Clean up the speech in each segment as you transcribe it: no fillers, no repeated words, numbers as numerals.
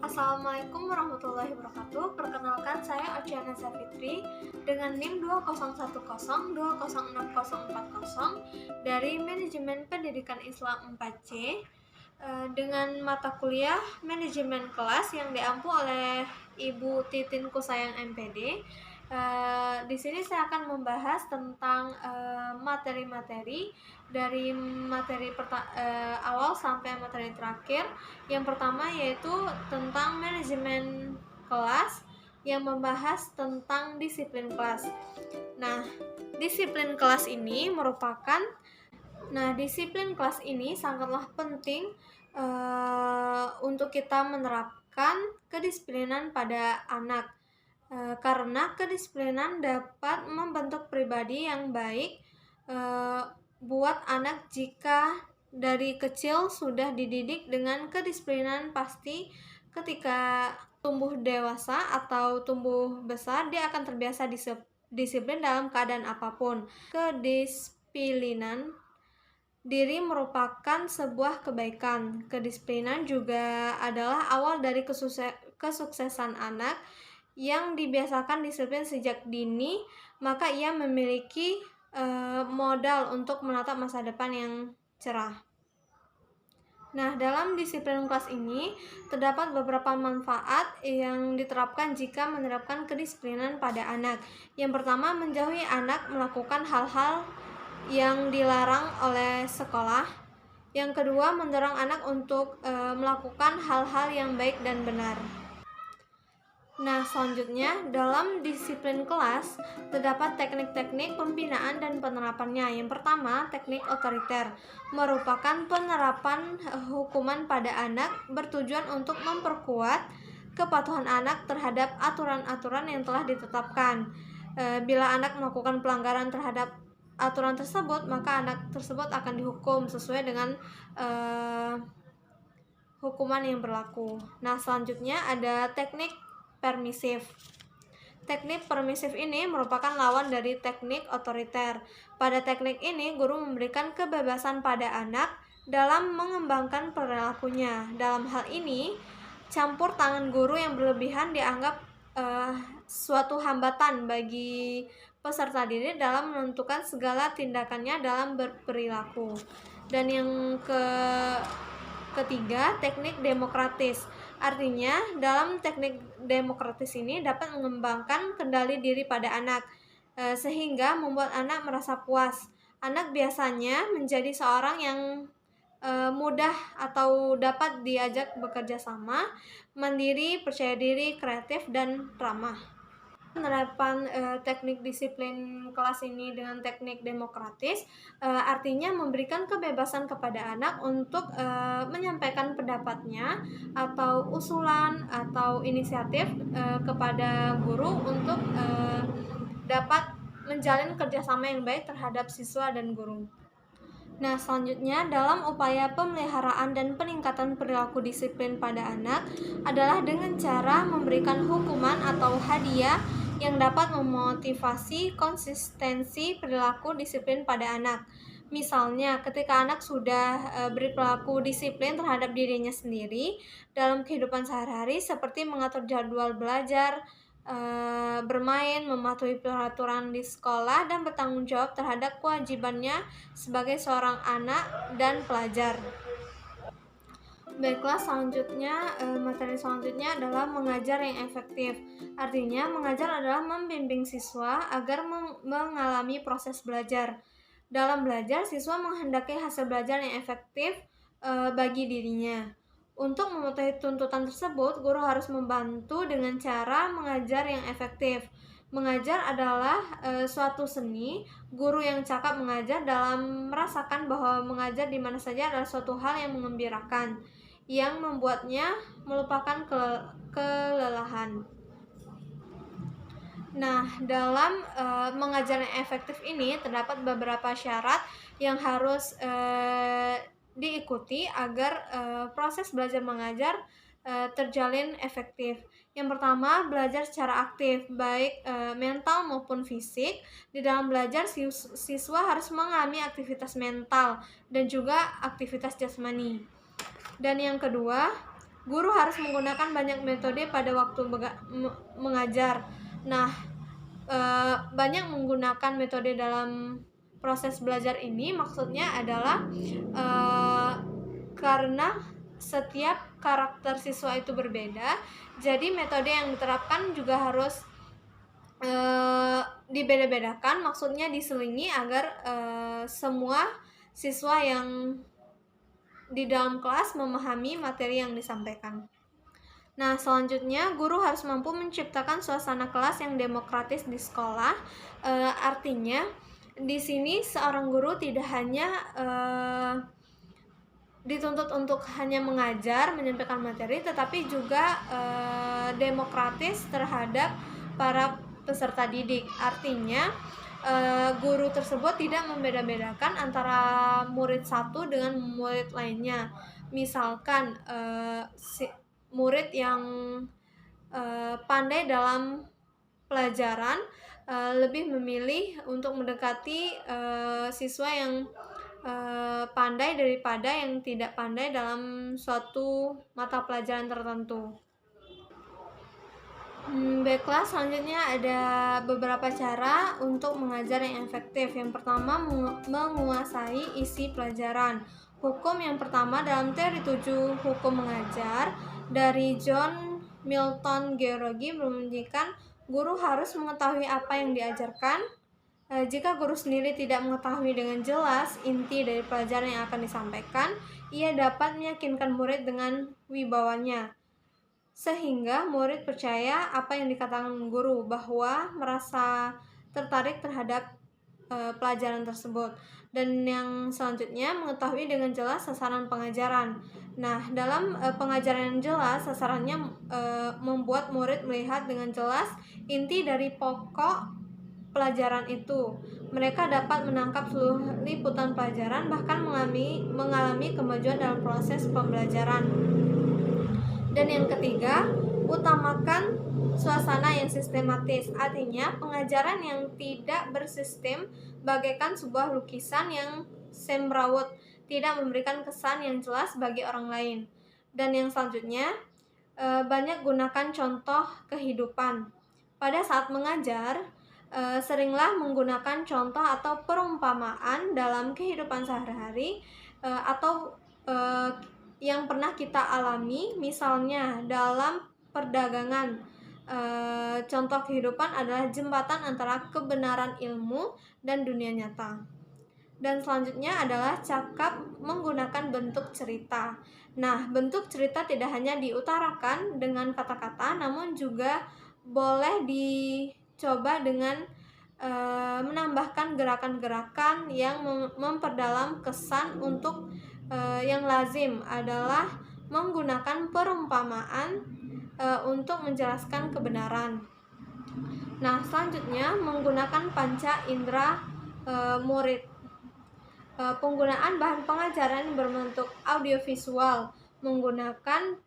Assalamualaikum warahmatullahi wabarakatuh. Perkenalkan, saya Oceana Zafitri dengan NIM 2010206040 dari Manajemen Pendidikan Islam 4C dengan mata kuliah Manajemen Kelas yang diampu oleh Ibu Titin Kusayang MPD. Di sini saya akan membahas tentang materi-materi dari materi awal sampai materi terakhir. Yang pertama yaitu tentang manajemen kelas yang membahas tentang disiplin kelas. Disiplin kelas ini sangatlah penting untuk kita menerapkan kedisiplinan pada anak. Karena kedisiplinan dapat membentuk pribadi yang baik buat anak. Jika dari kecil sudah dididik dengan kedisiplinan, pasti ketika tumbuh dewasa atau tumbuh besar dia akan terbiasa disiplin dalam keadaan apapun. Kedisiplinan diri merupakan sebuah kebaikan. Kedisiplinan juga adalah awal dari kesuksesan anak. Yang dibiasakan disiplin sejak dini, maka ia memiliki modal untuk menatap masa depan yang cerah. Dalam disiplin kelas ini terdapat beberapa manfaat yang diterapkan jika menerapkan kedisiplinan pada anak. Yang pertama, menjauhi anak melakukan hal-hal yang dilarang oleh sekolah. Yang kedua, mendorong anak untuk melakukan hal-hal yang baik dan benar. Selanjutnya, dalam disiplin kelas terdapat teknik-teknik pembinaan dan penerapannya. Yang pertama, teknik otoriter merupakan penerapan hukuman pada anak bertujuan untuk memperkuat kepatuhan anak terhadap aturan-aturan yang telah ditetapkan. Bila anak melakukan pelanggaran terhadap aturan tersebut, maka anak tersebut akan dihukum sesuai dengan hukuman yang berlaku. Selanjutnya ada teknik permisif. Teknik permisif ini merupakan lawan dari teknik otoriter. Pada teknik ini, guru memberikan kebebasan pada anak dalam mengembangkan perilakunya. Dalam hal ini, campur tangan guru yang berlebihan dianggap suatu hambatan bagi peserta didik dalam menentukan segala tindakannya dalam berperilaku. Dan yang ketiga, teknik demokratis. Artinya, dalam teknik demokratis ini dapat mengembangkan kendali diri pada anak, sehingga membuat anak merasa puas. Anak biasanya menjadi seorang yang mudah atau dapat diajak bekerja sama, mandiri, percaya diri, kreatif, dan ramah. Penerapan teknik disiplin kelas ini dengan teknik demokratis artinya memberikan kebebasan kepada anak untuk menyampaikan pendapatnya atau usulan atau inisiatif kepada guru untuk dapat menjalin kerjasama yang baik terhadap siswa dan guru. Selanjutnya, dalam upaya pemeliharaan dan peningkatan perilaku disiplin pada anak adalah dengan cara memberikan hukuman atau hadiah yang dapat memotivasi konsistensi perilaku disiplin pada anak. Misalnya, ketika anak sudah berperilaku disiplin terhadap dirinya sendiri dalam kehidupan sehari-hari, seperti mengatur jadwal belajar, bermain, mematuhi peraturan di sekolah, dan bertanggung jawab terhadap kewajibannya sebagai seorang anak dan pelajar. Baiklah, materi selanjutnya adalah mengajar yang efektif. Artinya, mengajar adalah membimbing siswa agar mengalami proses belajar. Dalam belajar, siswa menghendaki hasil belajar yang efektif bagi dirinya. Untuk memenuhi tuntutan tersebut, guru harus membantu dengan cara mengajar yang efektif. Mengajar adalah suatu seni. Guru yang cakap mengajar dalam merasakan bahwa mengajar di mana saja adalah suatu hal yang mengembirakan, yang membuatnya melupakan kelelahan. Dalam mengajar yang efektif ini terdapat beberapa syarat yang harus diikuti agar proses belajar mengajar terjalin efektif. Yang pertama, belajar secara aktif, baik mental maupun fisik. Di dalam belajar, siswa harus mengalami aktivitas mental dan juga aktivitas jasmani. Dan yang kedua, Guru harus menggunakan banyak metode pada waktu mengajar. Nah, banyak menggunakan metode dalam proses belajar ini maksudnya adalah karena setiap karakter siswa itu berbeda, jadi metode yang diterapkan juga harus dibeda-bedakan, maksudnya diselingi agar semua siswa yang di dalam kelas memahami materi yang disampaikan. Nah, selanjutnya guru harus mampu menciptakan suasana kelas yang demokratis di sekolah. Artinya, di sini seorang guru tidak hanya dituntut untuk hanya mengajar, menyampaikan materi, tetapi juga demokratis terhadap para peserta didik. Artinya, guru tersebut tidak membeda-bedakan antara murid satu dengan murid lainnya. Misalkan murid yang pandai dalam pelajaran lebih memilih untuk mendekati siswa yang pandai daripada yang tidak pandai dalam suatu mata pelajaran tertentu. Baiklah, selanjutnya ada beberapa cara untuk mengajar yang efektif. Yang pertama, menguasai isi pelajaran. Hukum yang pertama dalam teori 7 hukum mengajar dari John Milton Georgi menunjukkan guru harus mengetahui apa yang diajarkan. Jika guru sendiri tidak mengetahui dengan jelas inti dari pelajaran yang akan disampaikan, ia dapat meyakinkan murid dengan wibawanya, sehingga murid percaya apa yang dikatakan guru, bahwa merasa tertarik terhadap pelajaran tersebut. Dan yang selanjutnya, mengetahui dengan jelas sasaran pengajaran. Nah, dalam pengajaran yang jelas, sasarannya membuat murid melihat dengan jelas inti dari pokok pelajaran itu. Mereka dapat menangkap seluruh liputan pelajaran, bahkan mengalami kemajuan dalam proses pembelajaran. Dan yang ketiga, utamakan suasana yang sistematis. Artinya, pengajaran yang tidak bersistem bagaikan sebuah lukisan yang semrawut, tidak memberikan kesan yang jelas bagi orang lain. Dan yang selanjutnya, banyak gunakan contoh kehidupan. Pada saat mengajar, seringlah menggunakan contoh atau perumpamaan dalam kehidupan sehari-hari atau yang pernah kita alami. Misalnya dalam perdagangan, contoh kehidupan adalah jembatan antara kebenaran ilmu dan dunia nyata. Dan selanjutnya adalah cakap menggunakan bentuk cerita. Nah, bentuk cerita tidak hanya diutarakan dengan kata-kata, namun juga boleh dicoba dengan menambahkan gerakan-gerakan yang memperdalam kesan. Untuk yang lazim adalah menggunakan perumpamaan untuk menjelaskan kebenaran. Nah, selanjutnya menggunakan panca indera murid. Penggunaan bahan pengajaran berbentuk audiovisual menggunakan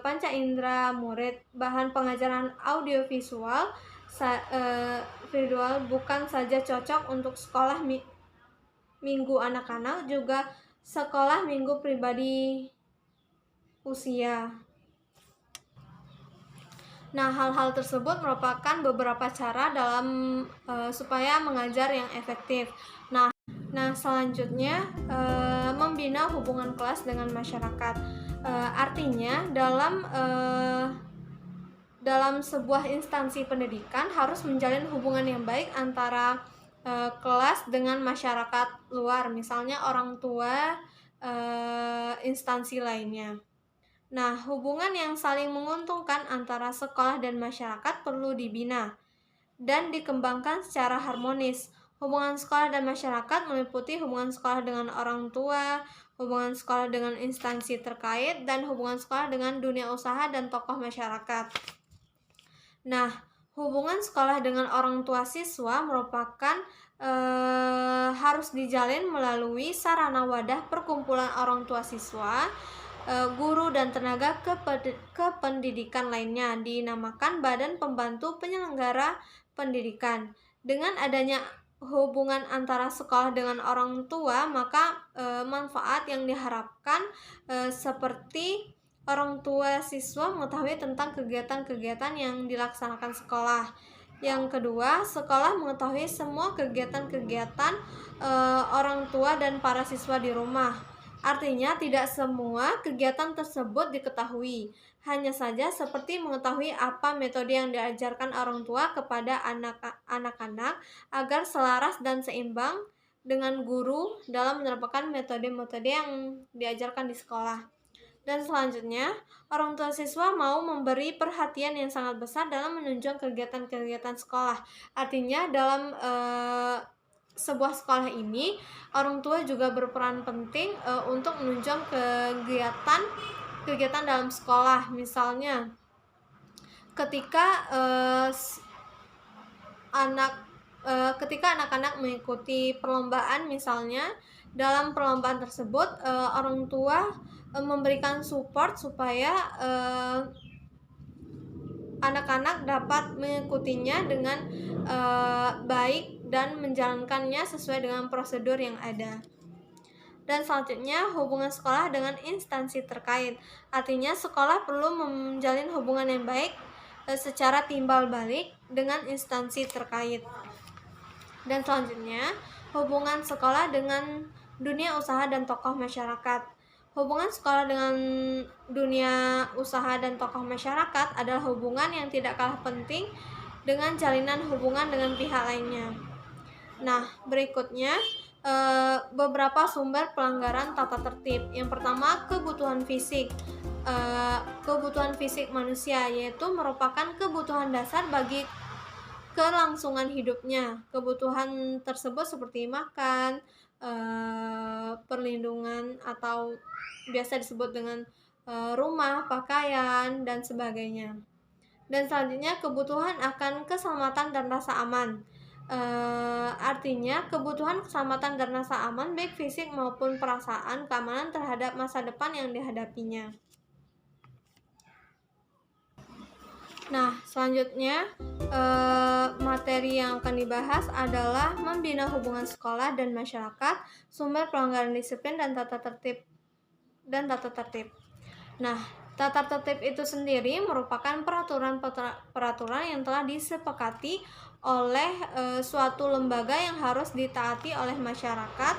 panca indera murid. Bahan pengajaran audiovisual visual bukan saja cocok untuk sekolah minggu anak-anak, juga sekolah minggu pribadi usia. Nah, hal-hal tersebut merupakan beberapa cara dalam supaya mengajar yang efektif. Nah, selanjutnya membina hubungan kelas dengan masyarakat. Artinya dalam sebuah instansi pendidikan harus menjalin hubungan yang baik antara kelas dengan masyarakat luar, misalnya orang tua, instansi lainnya. Nah, hubungan yang saling menguntungkan antara sekolah dan masyarakat perlu dibina dan dikembangkan secara harmonis. Hubungan sekolah dan masyarakat meliputi hubungan sekolah dengan orang tua, hubungan sekolah dengan instansi terkait, dan hubungan sekolah dengan dunia usaha dan tokoh masyarakat. Nah, hubungan sekolah dengan orang tua siswa merupakan harus dijalin melalui sarana wadah perkumpulan orang tua siswa, guru, dan tenaga kependidikan lainnya, dinamakan Badan Pembantu Penyelenggara Pendidikan. Dengan adanya hubungan antara sekolah dengan orang tua, maka manfaat yang diharapkan seperti orang tua siswa mengetahui tentang kegiatan-kegiatan yang dilaksanakan sekolah. Yang kedua, sekolah mengetahui semua kegiatan-kegiatan orang tua dan para siswa di rumah. Artinya, tidak semua kegiatan tersebut diketahui. Hanya saja seperti mengetahui apa metode yang diajarkan orang tua kepada anak-anak agar selaras dan seimbang dengan guru dalam menerapkan metode-metode yang diajarkan di sekolah. Dan selanjutnya, orang tua siswa mau memberi perhatian yang sangat besar dalam menunjang kegiatan-kegiatan sekolah. Artinya dalam sebuah sekolah ini, orang tua juga berperan penting untuk menunjang kegiatan dalam sekolah. Misalnya, ketika anak-anak mengikuti perlombaan, misalnya dalam perlombaan tersebut orang tua memberikan support supaya anak-anak dapat mengikutinya dengan baik dan menjalankannya sesuai dengan prosedur yang ada. Dan selanjutnya, hubungan sekolah dengan instansi terkait. Artinya, sekolah perlu menjalin hubungan yang baik secara timbal balik dengan instansi terkait. Dan selanjutnya, hubungan sekolah dengan dunia usaha dan tokoh masyarakat. Hubungan sekolah dengan dunia usaha dan tokoh masyarakat adalah hubungan yang tidak kalah penting dengan jalinan hubungan dengan pihak lainnya. Nah, berikutnya beberapa sumber pelanggaran tata tertib. Yang pertama, kebutuhan fisik. Kebutuhan fisik manusia, yaitu merupakan kebutuhan dasar bagi kelangsungan hidupnya. Kebutuhan tersebut seperti makan, perlindungan atau biasa disebut dengan rumah, pakaian, dan sebagainya. Dan selanjutnya, kebutuhan akan keselamatan dan rasa aman. Artinya kebutuhan keselamatan dan rasa aman baik fisik maupun perasaan keamanan terhadap masa depan yang dihadapinya. Nah, selanjutnya materi yang akan dibahas adalah membina hubungan sekolah dan masyarakat, sumber pelanggaran disiplin dan tata tertib. Nah, tata tertib itu sendiri merupakan peraturan yang telah disepakati oleh suatu lembaga yang harus ditaati oleh masyarakat.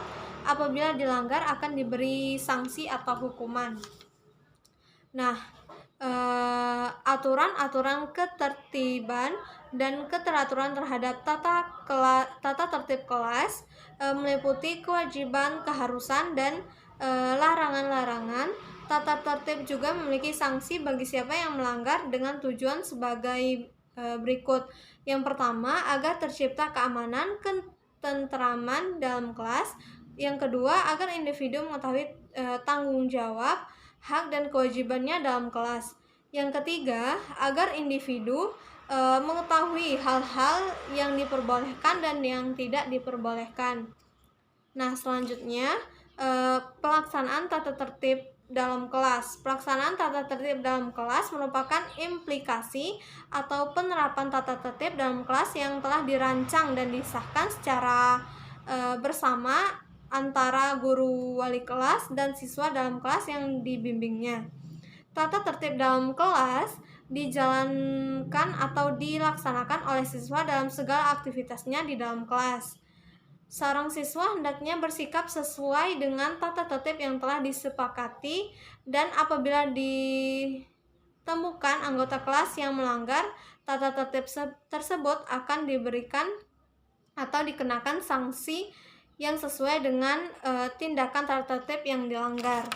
Apabila dilanggar akan diberi sanksi atau hukuman. Nah, aturan-aturan ketertiban dan keteraturan terhadap tata tertib kelas meliputi kewajiban, keharusan, dan larangan-larangan. Tata tertib juga memiliki sanksi bagi siapa yang melanggar dengan tujuan sebagai berikut. Yang pertama, agar tercipta keamanan, ketentraman dalam kelas. Yang kedua, agar individu mengetahui tanggung jawab, hak dan kewajibannya dalam kelas. Yang ketiga, agar individu mengetahui hal-hal yang diperbolehkan dan yang tidak diperbolehkan. Nah, selanjutnya pelaksanaan tata tertib dalam kelas. Pelaksanaan tata tertib dalam kelas merupakan implikasi atau penerapan tata tertib dalam kelas yang telah dirancang dan disahkan secara bersama antara guru wali kelas dan siswa dalam kelas yang dibimbingnya. Tata tertib dalam kelas dijalankan atau dilaksanakan oleh siswa dalam segala aktivitasnya di dalam kelas. Seorang siswa hendaknya bersikap sesuai dengan tata tertib yang telah disepakati, dan apabila ditemukan anggota kelas yang melanggar tata tertib tersebut akan diberikan atau dikenakan sanksi yang sesuai dengan tindakan tata tertib yang dilanggar.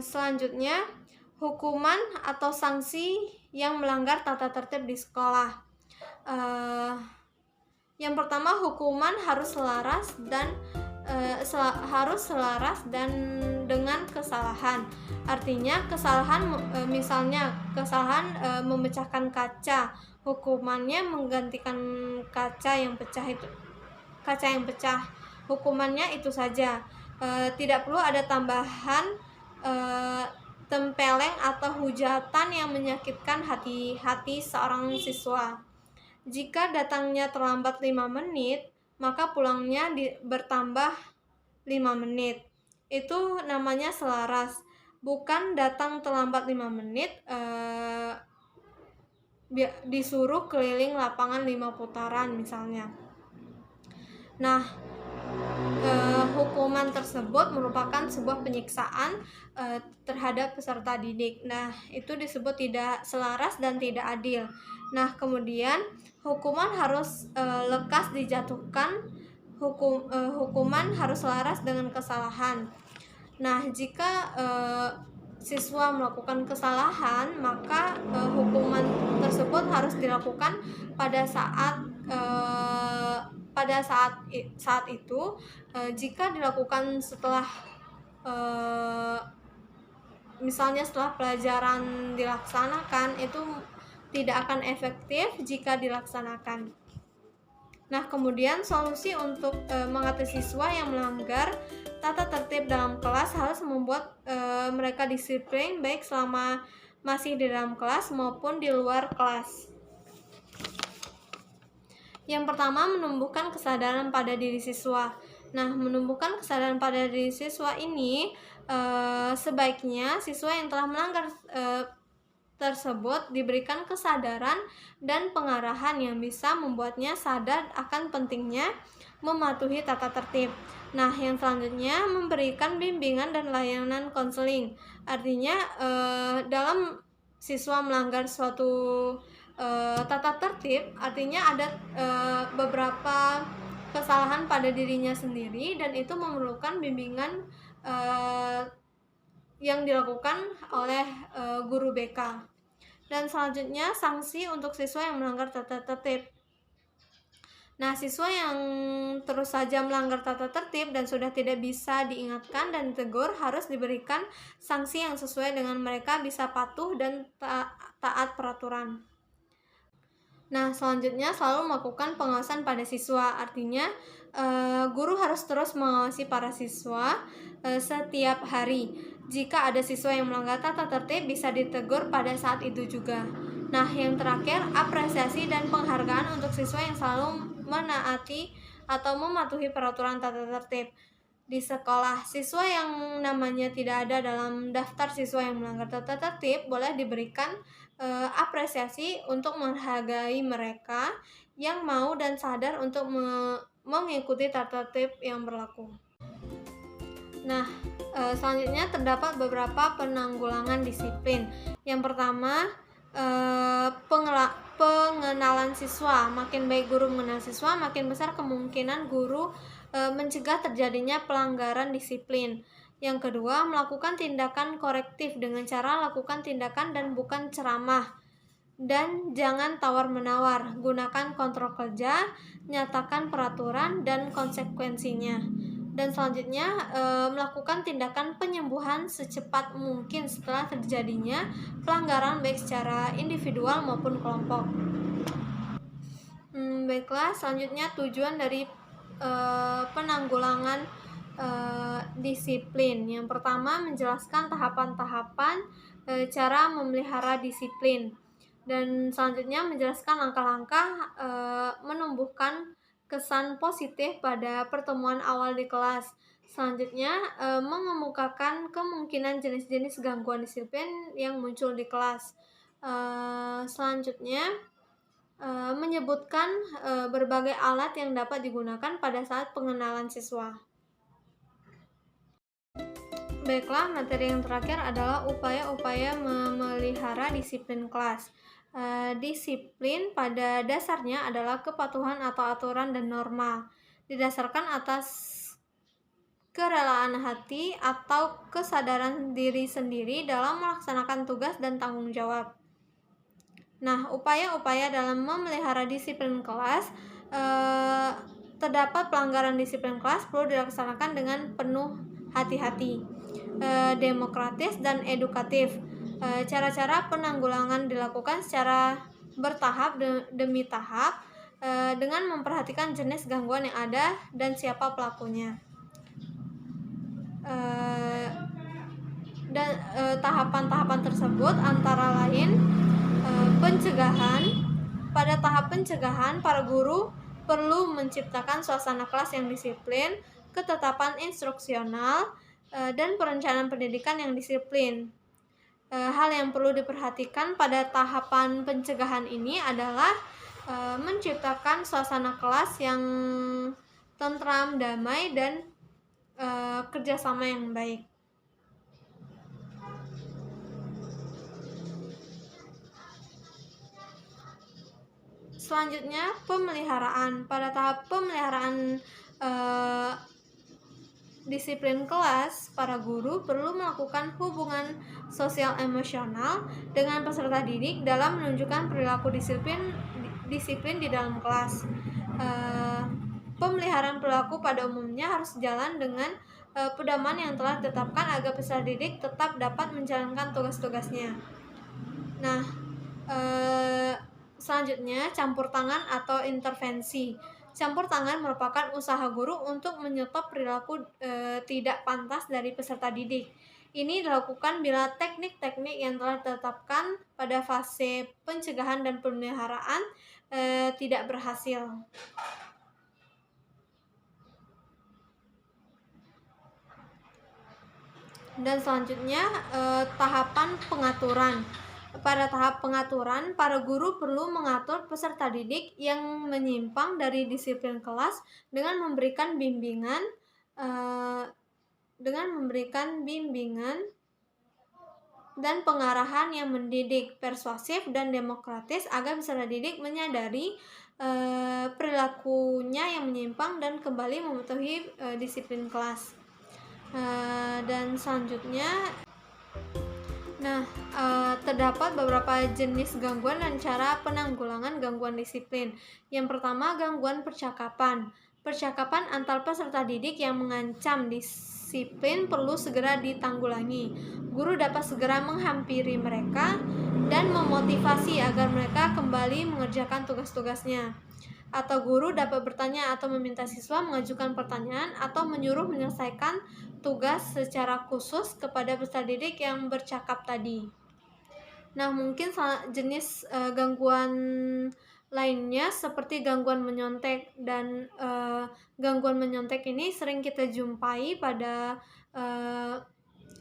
Selanjutnya, hukuman atau sanksi yang melanggar tata tertib di sekolah. Yang pertama, hukuman harus selaras dan dengan kesalahan. Artinya kesalahan, misalnya kesalahan memecahkan kaca, hukumannya menggantikan kaca yang pecah. Hukumannya itu saja. Tidak perlu ada tambahan tempeleng atau hujatan yang menyakitkan hati seorang siswa. Jika datangnya terlambat 5 menit, maka pulangnya bertambah 5 menit. itu namanya selaras, bukan datang terlambat 5 menit, disuruh keliling lapangan 5 putaran misalnya. Nah, hukuman tersebut merupakan sebuah penyiksaan terhadap peserta didik. Nah, itu disebut tidak selaras dan tidak adil. Nah, kemudian hukuman harus lekas dijatuhkan. Hukuman harus selaras dengan kesalahan. Nah, jika siswa melakukan kesalahan, maka hukuman tersebut harus dilakukan pada saat saat itu. Jika dilakukan setelah misalnya setelah pelajaran dilaksanakan, itu tidak akan efektif jika dilaksanakan. Nah, kemudian solusi untuk mengatasi siswa yang melanggar tata tertib dalam kelas harus membuat mereka disiplin baik selama masih di dalam kelas maupun di luar kelas. Yang pertama, menumbuhkan kesadaran pada diri siswa. Nah, menumbuhkan kesadaran pada diri siswa ini sebaiknya siswa yang telah melanggar tersebut diberikan kesadaran dan pengarahan yang bisa membuatnya sadar akan pentingnya mematuhi tata tertib. Nah, yang selanjutnya memberikan bimbingan dan layanan konseling. Artinya dalam siswa melanggar suatu tata tertib, artinya ada beberapa kesalahan pada dirinya sendiri dan itu memerlukan bimbingan yang dilakukan oleh guru BK. Dan selanjutnya sanksi untuk siswa yang melanggar tata tertib. Nah, siswa yang terus saja melanggar tata tertib dan sudah tidak bisa diingatkan dan ditegur harus diberikan sanksi yang sesuai dengan mereka bisa patuh dan taat peraturan. Nah, selanjutnya selalu melakukan pengawasan pada siswa. Artinya guru harus terus mengawasi para siswa setiap hari. Jika ada siswa yang melanggar tata tertib, bisa ditegur pada saat itu juga. Nah, yang terakhir, apresiasi dan penghargaan untuk siswa yang selalu menaati atau mematuhi peraturan tata tertib. Di sekolah, siswa yang namanya tidak ada dalam daftar siswa yang melanggar tata tertib boleh diberikan apresiasi untuk menghargai mereka yang mau dan sadar untuk mengikuti tata tertib yang berlaku. Nah, selanjutnya terdapat beberapa penanggulangan disiplin. Yang pertama, pengenalan siswa. Makin baik guru mengenal siswa, makin besar kemungkinan guru mencegah terjadinya pelanggaran disiplin. Yang kedua, melakukan tindakan korektif dengan cara lakukan tindakan dan bukan ceramah. Dan jangan tawar-menawar, gunakan kontrol kerja, nyatakan peraturan dan konsekuensinya. Dan selanjutnya, melakukan tindakan penyembuhan secepat mungkin setelah terjadinya pelanggaran baik secara individual maupun kelompok. Baiklah, selanjutnya tujuan dari penanggulangan disiplin. Yang pertama, menjelaskan tahapan-tahapan cara memelihara disiplin. Dan selanjutnya menjelaskan langkah-langkah menumbuhkan kesan positif pada pertemuan awal di kelas. Selanjutnya, mengemukakan kemungkinan jenis-jenis gangguan disiplin yang muncul di kelas. Selanjutnya, menyebutkan berbagai alat yang dapat digunakan pada saat pengenalan siswa. Baiklah, materi yang terakhir adalah upaya-upaya memelihara disiplin kelas. Disiplin pada dasarnya adalah kepatuhan atau aturan dan norma, didasarkan atas kerelaan hati atau kesadaran diri sendiri dalam melaksanakan tugas dan tanggung jawab. Nah, upaya-upaya dalam memelihara disiplin kelas, terdapat pelanggaran disiplin kelas perlu dilaksanakan dengan penuh hati-hati, demokratis dan edukatif. Cara-cara penanggulangan dilakukan secara bertahap demi tahap dengan memperhatikan jenis gangguan yang ada dan siapa pelakunya. Dan tahapan-tahapan tersebut antara lain pencegahan. Pada tahap pencegahan, para guru perlu menciptakan suasana kelas yang disiplin, ketetapan instruksional, dan perencanaan pendidikan yang disiplin. Hal yang perlu diperhatikan pada tahapan pencegahan ini adalah menciptakan suasana kelas yang tentram, damai, dan kerjasama yang baik. Selanjutnya, pemeliharaan. Pada tahap pemeliharaan disiplin kelas, para guru perlu melakukan hubungan sosial emosional dengan peserta didik dalam menunjukkan perilaku disiplin di dalam kelas. Pemeliharaan perilaku pada umumnya harus jalan dengan pedoman yang telah ditetapkan agar peserta didik tetap dapat menjalankan tugas-tugasnya. Nah, selanjutnya, campur tangan atau intervensi. Campur tangan merupakan usaha guru untuk menyetop perilaku tidak pantas dari peserta didik. Ini dilakukan bila teknik-teknik yang telah ditetapkan pada fase pencegahan dan pemeliharaan tidak berhasil. Dan selanjutnya, tahapan pengaturan. Pada tahap pengaturan, para guru perlu mengatur peserta didik yang menyimpang dari disiplin kelas dengan memberikan bimbingan dan pengarahan yang mendidik, persuasif, dan demokratis agar peserta didik menyadari perilakunya yang menyimpang dan kembali mematuhi disiplin kelas. Dan selanjutnya, terdapat beberapa jenis gangguan dan cara penanggulangan gangguan disiplin. Yang pertama, gangguan percakapan. Percakapan antar peserta didik yang mengancam disiplin perlu segera ditanggulangi. Guru dapat segera menghampiri mereka dan memotivasi agar mereka kembali mengerjakan tugas-tugasnya. Atau guru dapat bertanya atau meminta siswa mengajukan pertanyaan atau menyuruh menyelesaikan tugas secara khusus kepada peserta didik yang bercakap tadi. Nah, mungkin jenis gangguan lainnya seperti gangguan menyontek, dan gangguan menyontek ini sering kita jumpai pada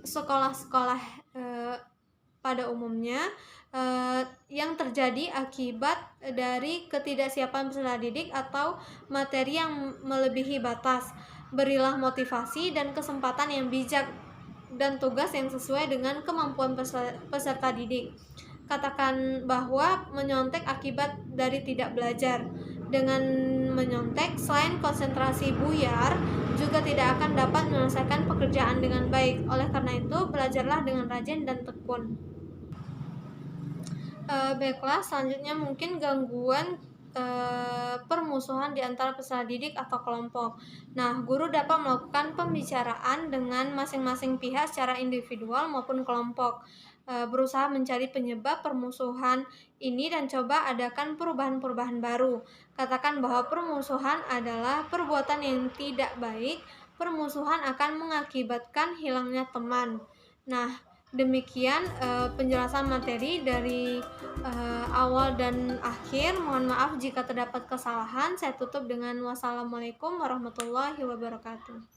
sekolah-sekolah pada umumnya yang terjadi akibat dari ketidaksiapan peserta didik atau materi yang melebihi batas. Berilah motivasi dan kesempatan yang bijak dan tugas yang sesuai dengan kemampuan peserta didik. Katakan bahwa menyontek akibat dari tidak belajar. Dengan menyontek, selain konsentrasi buyar, juga tidak akan dapat menyelesaikan pekerjaan dengan baik. Oleh karena itu, belajarlah dengan rajin dan tekun. Baiklah, selanjutnya mungkin gangguan permusuhan di antara peserta didik atau kelompok. Nah, guru dapat melakukan pembicaraan dengan masing-masing pihak secara individual maupun kelompok, berusaha mencari penyebab permusuhan ini dan coba adakan perubahan-perubahan baru. Katakan bahwa permusuhan adalah perbuatan yang tidak baik. Permusuhan akan mengakibatkan hilangnya teman. Nah, demikian penjelasan materi dari awal dan akhir. Mohon maaf jika terdapat kesalahan. Saya tutup dengan wassalamualaikum warahmatullahi wabarakatuh.